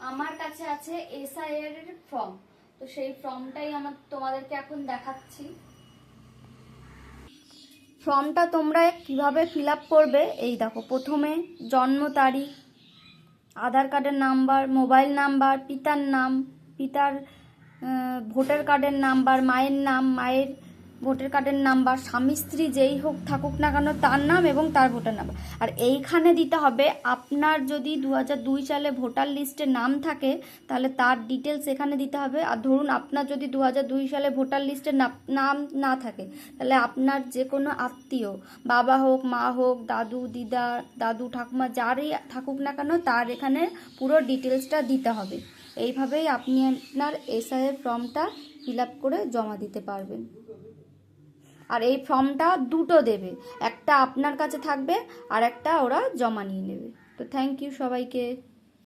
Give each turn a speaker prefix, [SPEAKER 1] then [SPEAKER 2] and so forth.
[SPEAKER 1] আমার কাছে আছে এসআইআর এর ফর্ম। তো সেই ফর্মটাই তোমাদেরকে এখন দেখাচ্ছি। ফর্মটা তোমরা কিভাবে ফিল আপ করবে, এই দেখো, প্রথমে জন্ম তারিখ, আধার কার্ডের নাম্বার, মোবাইল নাম্বার, পিতার নাম, পিতার ভোটার কার্ডের নাম্বার, মায়ের নাম, মায়ের ভোটার কার্ডের নাম্বার, স্বামী স্ত্রী যেই হোক থাকুক না কেন তার নাম এবং তার ভোটার নাম্বার। আর এইখানে দিতে হবে আপনার যদি 2002 সালে ভোটার লিস্টে নাম থাকে তাহলে তার ডিটেলস এখানে দিতে হবে। আর ধরুন আপনার যদি 2002 সালে ভোটার লিস্টে নাম না থাকে তাহলে আপনার যে কোনো আত্মীয়, বাবা হোক, মা হোক, দাদু, দিদা, দাদু, ঠাকুমা যারই থাকুক না কেন তার এখানে পুরো ডিটেলসটা দিতে হবে। এইভাবেই আপনি আপনার এসআইআর ফর্মটা ফিল আপ করে জমা দিতে পারবেন। আর এই ফর্মটা দুটো দেবে, একটা আপনার কাছে থাকবে আর একটা ওরা জমা নিয়ে নেবে। তো থ্যাংক ইউ সবাইকে।